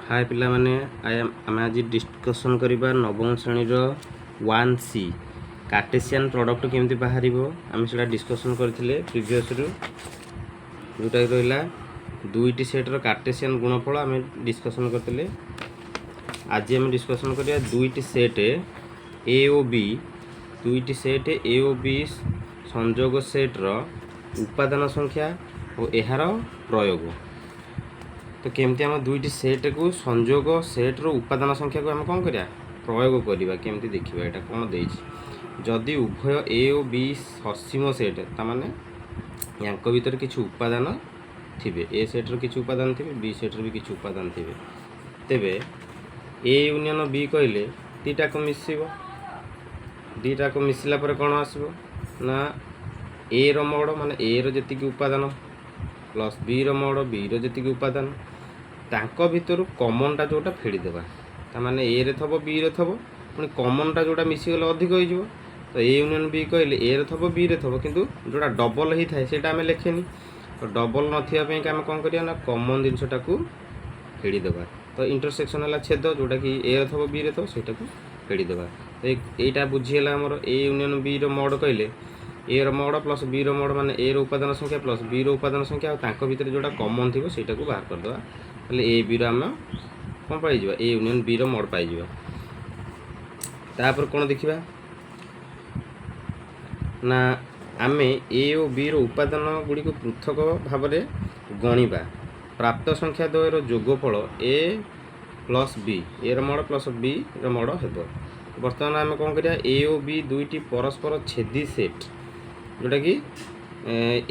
हाय पिला माने आम आज डिस्कसन करवा नवम श्रेणी 1C कार्टेशियन प्रोडक्ट केमती बाहर आम से डिस्कसन करते प्रिवियस जोटा रहा दुईटी सेट्र कार्टेशियन गुणफल आम डिस्कसन करते। आज आम डिस्कसन करिया दुईटी सेट ए ओ बी दुईटी सेट ए ओ बी संयोग सेट्र उपादान संख्या और यार प्रयोग। तो केमती आम दुईटी सेट को संयोग सेट्र उपादान संख्या को आम कौन करिया प्रयोग करवा केमती देखा यहाँ कौन दे जदि उभय ए और बी ससीम सेट ताने यांक भीतर किसी उपादान थे ए सेट्र किसी उपादान थे बी सेट्र भी किसी उपादान थे तेबे ए यूनियन बी कहले दीटा को मिसिब दीटा को मिसला पर कौन आसब ना ए रोड माने ए री उपादान प्लस बी रोड बी री उपादान तांको भितर कमनटा जोटा फेड़ीदेवा ताने ए रे थब बी रे थब पुणी कमनटा जोटा मिसीगले अधिक हो तो ए यूनियन बी कहले ए रे थब बी रे थब किंतु जोटा डबल ही थाए सेटा आम लेखेनि तो डबल नथिबा आम कौन करिया ना कमन जिनसटा को फेड़ीदेवा तो इंटरसेक्शन है छेद जोटा कि ए रे थब बी रे थब सेटा को फेड़ीदेवा तो यहीटा बुझीगला आमर ए यूनियन बी रो मोड कहले ए रो मोड प्लस बी रो मोड माने ए रो उपादान संख्या प्लस बी रो उपादान संख्या और तांको भितर जोटा कमन थी सेटा को बाहर करदेवा हेल्ले ए बी आम कौन पाई ए यूनियन बी रो मोड पाई तापर कौन देखा ना आम ए और बी रो उपादान गुड़ी को पृथक भाव में गणिबा प्राप्त संख्या द्वयर जोगफल ए प्लस बी ए रो मोड प्लस बी रो मोड हेब। बर्तमान आम कौन करिया ए और बी दुईटी परस्पर छेदी सेट जोटा कि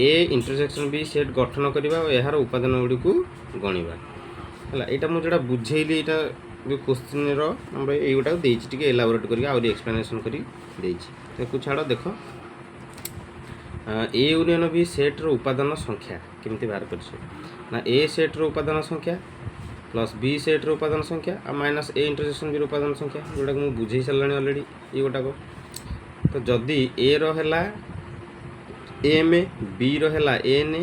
ए इंटरसेक्शन बी सेट गठन करवा और यार उपादान गुड़ी को गणिबा है यहाँ मुझे बुझेली यहाँ जो क्वेश्चन रोटा देटी एलाबोरेट कर एक्सप्लेनेशन कर छाड़ देख ए यूनियन बी सेट्र उपादान संख्या केमती बाहर कर ए सेट्र उपादान संख्या प्लस बी सेट्र उपादान संख्या आ माइनस ए इंटरसेक्शन बी उपादान संख्या जोटा मुझे बुझे सारे अलरेडी ये गोटाक तो जदि ए रहा एम बी रहा एन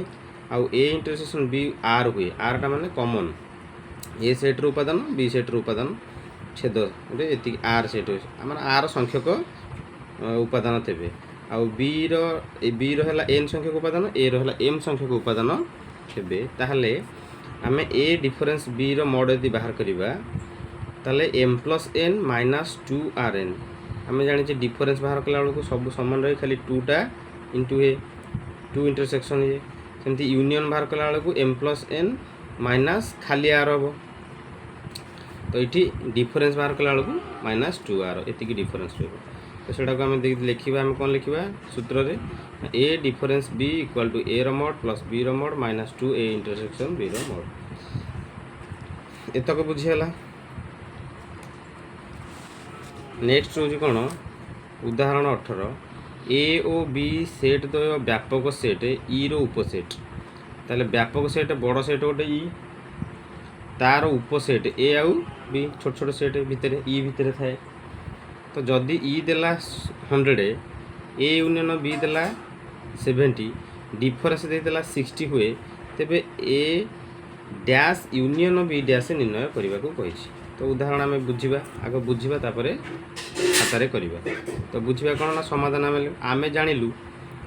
आउ ए इंटरसेक्शन बी आर हुए आर टा माने कॉमन ए सेट्र उपादान बी सेट्र उपादान छेद ये आर सेट आम आर संख्यक उपादान थे आउ बी रहा एन संख्यक उपादान ए रहा एम संख्यक उपादान थे ताहले आम ए डिफरेन्स बी रो मोड यदि बाहर करवा ताले M plus N minus 2 R N आम जानी डिफरेन्स बाहर कला बेलू सब सामान रही खाली 2टा इंटू ए 2 इंटरसेक्शन ये सेमती यूनियन बाहर कला बेलू एम प्लस एन माइनस खाली आर हम तो ये डिफरेन्स बाहर कला बेलू माइनस 2 आर ये डिफरेन्स रही तो सेटा को आम लिखा आम कौन लिखा सूत्र रे A difference B equal to A रो मोड प्लस बी रो mod minus 2 A intersection B रो मोड एतक बुझीगला। नेक्स्ट हूँ कौन उदाहरण 18 ए ओ बी सेट द्वय व्यापक सेट ई रो उपसेट ताले व्यापक सेट बड़ सेट गोटे ई तार उपसेट ए आउ बी छोट छोट सेट भितर ई भितर थाए तो जदि ई देला 100 ए यूनियन बी देला 70 डिफरेन्स देला 60 हुए तेबे ए डैश यूनियन बी डैश निर्णय करने को कही तो उदाहरण आम बुझा आग बुझा खातार करवा तो बुझा कौन ना समाधान आम जानिलु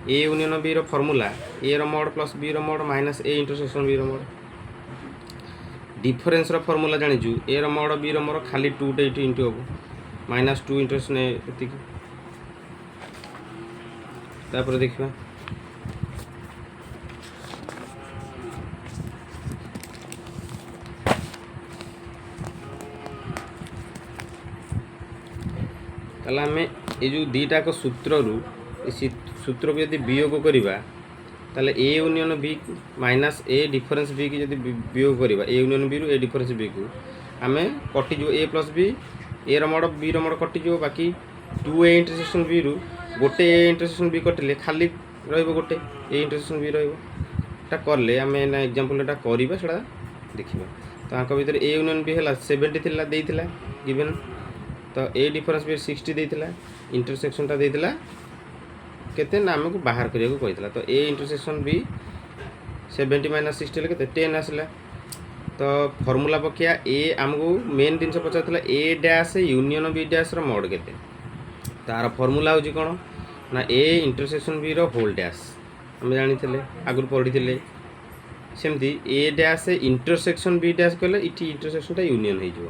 ए यूनियन बी रो फॉर्मूला ए रो मोड प्लस बी रो mod minus A intersection B रो मोड डिफरेन्स रो फॉर्मूला जानिचु ए रो मोड बी रो मोड खाली 2 इंटू हम माइनस 2 इंटरसेक्शन ये तापर देखा ताला आम ये जो दीटाक सूत्र सूत्र को यदि वियोग करवा ताले A union B minus A difference B की यदि वियोग करवा ए यूनियन बी रू ए डिफरेन्स बी को आम कटिज ए प्लस बी ए रोड बी रोड कटिज बाकी 2 ए इंटरसेक्शन बी रू गोटे ए इंटरसेक्शन बी कटिले खाली रोटे ए इंटरसेक्शन बी रहा कले आम एग्जाम्पल करवा से देखा तो आंक भर ए यूनियन बी है 70 देला गिवेन तो ए डिफरेन्स भी 60 देता इंटरसेक्शनटा देता केते ना आमको बाहर करने को कही तो ए इंटरसेक्शन बी 70 माइनस 60 के 10 आसला तो फर्मूला पकिया ए आमको मेन जिन पचार A dash union B dash mod के तार फर्मूला हूँ कौन ना A intersection B whole dash आम जानी आगुरी पढ़ी सेमती A dash intersection B dash कहले इटी इंटरसेक्शनटा यूनियन हो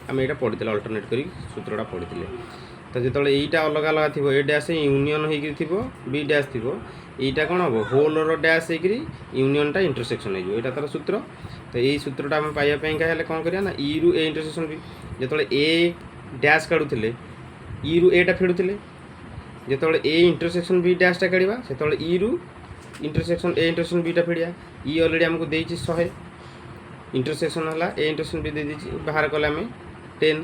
आम यहाँ पढ़ी अल्टरनेट कर सूत्रटा पढ़ी तो जो यहीटा अलग अलग थी ए डैश यूनियन हो बी डैश थी यहीटा कौन हम होल डैश यूनियनटा इंटरसेक्शन हो यहाँ तार सूत्र तो यही सूत्रटा आम पाइबापी कौन करिया ना ई रु ए इंटरसेक्शन बी जो ए डैश काढ़ुले ई रु एटा फेड़ुले जो ए इंटरसेक्शन बी डैशटा काढ़ा से ई रु इंटरसेक्शन ए इंटरसेक्शन बीटा फेड़िया ई अलरेडी आमको देती 100 इंटरसेक्शन है ए इंटरसेक्शन बी दे बाहर कले आम 10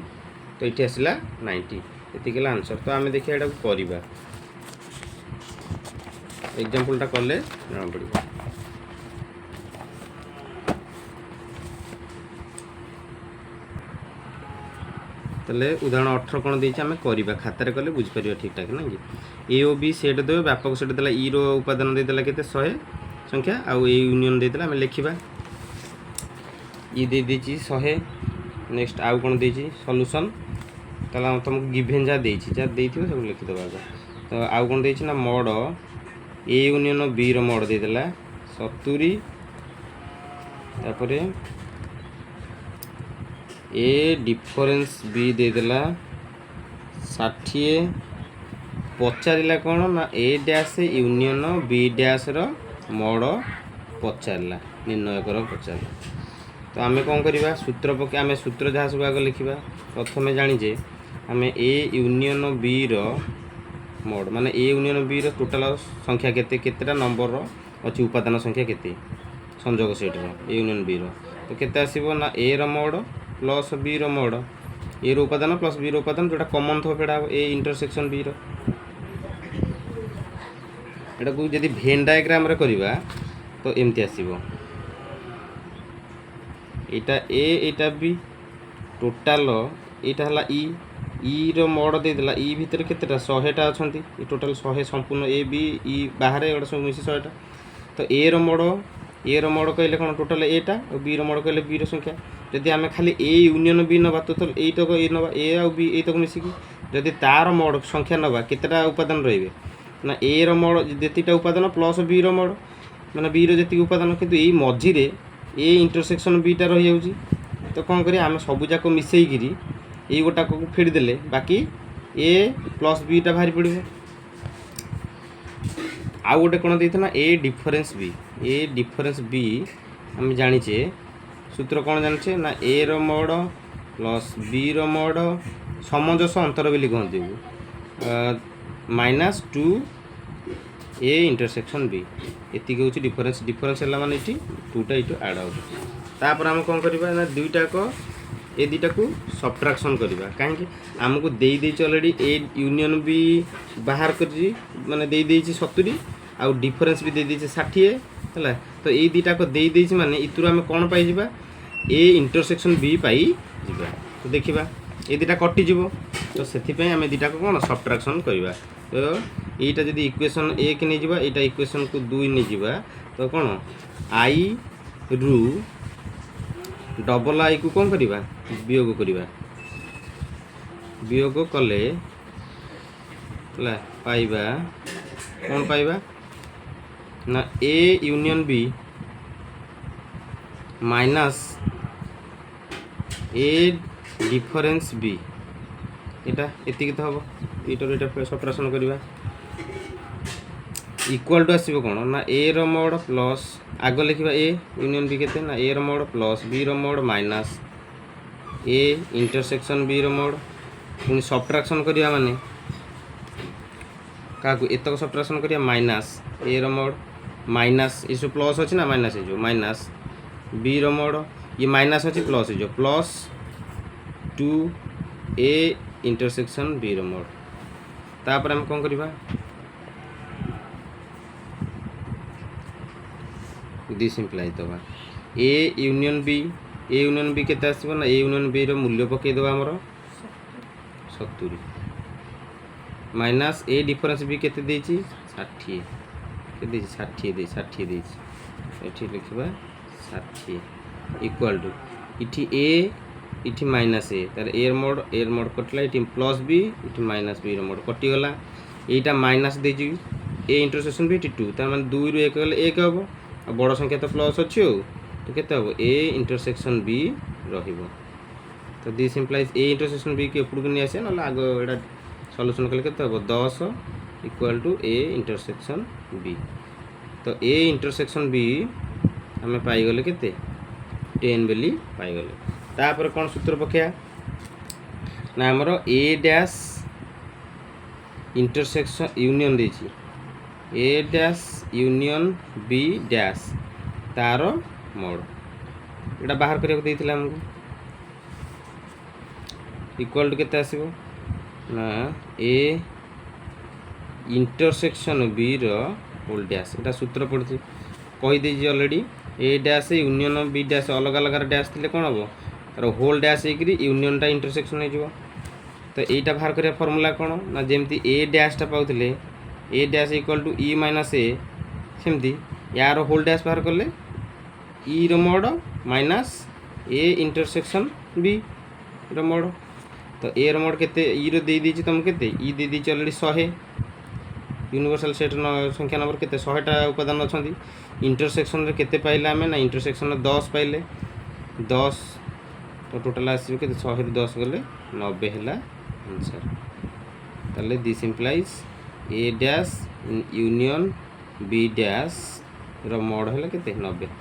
तो ये आसला 90 ये आंसर तो आम देखिए यहाँ करवा एग्जाम्पलटा कले जना पड़ा तेल उदाहरण 18 कौन देती आम करवा खातार कले बुझीपर ठीक ठाक ना कि ए ओ बी सेट देवे व्यापक सेट देला ई रो उपादान देदेला के 100 संख्या आउ ए यूनियन देदेला आम लिखा ई दे 100 नेक्स्ट आउ कौन देती सॉल्यूशन ताला तुमको गिभेन जहाँ देती सब लिखिदेव आगे तो आउ कौन देती ना मोड ए यूनियन बी रो मोड देदेला 70 तापर ए डिफरेंस बी देदेला 60 पचारा कौन ना ए डैश यूनियन बी डैश रो मोड पचारा निर्णय कर पचारा तो आम कौन करवा सूत्र पके आम सूत्र जहाँ सब आगे लिखा प्रथम जानीजे आम ए यूनियन बी रो मोड माने ए यूनियन बी रो टोटाल संख्या केतेटा नंबर अच्छी उपादान संख्या केते संजोग सेट रो ए यूनियन बी रो तो केते आसीबो ना ए रो मोड प्लस बी रो मोड ए रो उपादान प्लस बी रो उपादान जोटा कॉमन थो फेड़ा ए इंटरसेक्शन बी रो एटा को जदी भेन डायग्राम रे करबा तो एमती आसीबो एटा ए एटा बी टोटाल एटा हला ई रो मोड दे देला ई भीतर केतेटा 100टा अछंती ई टोटाल 100 संपूर्ण ए बी ई बाहर एडा सब मिसी 100टा तो ए रो मोड कहले कोन टोटाल एटा और बी रो मोड कहले बी रो संख्या जदि आम खाली ए यूनियन बी नवा तो यहीटक ए नवा ए आउ बी यहीटक मिसिकी जदि तार मोड संख्या नवा केतेटा उपादान रहिबे ना ए रो मोड जेतिटा उपादान प्लस बी रो मोड माने बी रो जेति उपादान किंतु एई मझी रे ए इंटरसेक्शन बीटा रही जाउची तो कौन करिया आम सब जाक मिसेइकिरी एई गोटा को फेड़ देले बाकी ए प्लस बीटा बाहरी पड़िबो आउ गोटे कौन देइथना ए डिफरेंस बी आम जानिचे सूत्र कौन जानिचे ना ए रो मोड प्लस बी रो मोड समंजस अंतर बोली कहते -2 ए इंटरसेक्शन बी एति हूँ डिफरेंस है माने ये 2टा ये आड हो तापर आम कौन करवा ना दुईटा को ए दुईटा को सब्ट्राक्शन करवा कहीं आमको दे अलरेडी ए यूनियन बी बाहर कर माने दे 70 आउ डिफरेंस भी दे 60 है तो ये दुईटा को दे माने इतु आम कौन पाई ए इंटरसेक्शन बी पाई जिबा तो देखिबा ए दुईटा कटिଯିब तो से आम दुईटा को कौन सब्ट्राक्शन करवा तो यहीटा जब इक्वेशन 1 नहीं जावा यहाँ इक्वेशन को 2 नहीं जावा तो कौन आई रु डबल आई को कौन करवा वियोग कले पाइबा कौन पाइबा ना A union B minus A difference B यहाँ एति तो हम यहाँ सब्ट्राक्शन करवा इक्वल टू आसो कौन ना ए रो मोड प्लस आग लिखा ए यूनियन बी के ना ए रो मोड प्लस बी रो mod minus A intersection B रो मोड पुणी सब्ट्राक्शन करवा माने क्या एतक सब्ट्राक्शन करवा माइनस ए रो मोड माइनस ये सब प्लस अच्छी ना माइनस हो माइनस बी रो मोड ये माइनस अच्छी प्लस हो प्लस 2 ए इंटरसेक्शन बी रो मोड तापर हम कौन करवा डी सिंप्लाई दबा ए यूनियन बी केते आसीबो ना ए यूनियन बी रो मूल्य पकई दबा हमर 70 माइनस ए डिफरेंस बी केते देछि 60 के देछि 60 देछि एठी लिखबा 60 इक्वल टू इठी ए इठी माइनस ए तार ए मोड कटला इठी प्लस बी इठी माइनस बी मोड कटि गला एटा माइनस दे जी ए इंटरसेक्शन बी इठी 2 तार माने 2 रु 1 गले 1 हबो आ बड़ संख्या तो प्लस अछि हो तो केते हबो ए इंटरसेक्शन बी रहिबो तो this implies A intersection B के ऊपर को नि आसे न आगो एटा सॉल्यूशन कले केते हबो 10 equal to A intersection B तो ए इंटरसेक्शन बी हमें पाई गले केते 10 बेली पाई गले तापर कौन सूत्र पकिया ना हमर ए डैश इंटरसेक्शन यूनियन देछि ए डैश यूनियन बी डैश तार मोड एटा बाहर करिया देथिला हमको इक्वल टू केते आसीबो ना ए इंटरसेक्शन बी रो होल डैश एटा सूत्र पड़छि कहि देछि already A dash union B dash अलग अलग डैश थिले कोन हबो तार होल डैश हेकरी यूनियन टा इंटरसेक्शन हो जिवो तो एटा बाहर करिया फार्मूला कोन ना जेमती ए डैश टा पाउथिले ए डैश इक्वल टू ई माइनस ए सेमती यार होल डैश बाहर करले ई रो mod minus A intersection B रो मोड तो ए रो मोड केते ई रो दे दीची तुम केते ई दे दीची ऑलरेडी 100 यूनिवर्सल सेट संख्या नंबर केते 100 टा उपादान अछंती इंटरसेक्शन रे केते पाइला हमें ना इंटरसेक्शन रे 10 पाइले 10 तो टोटल आसीबो केते 100 रे 10 गले 90 हैला आंसर ताले this implies A dash union B dash रो मोड हैला केते 90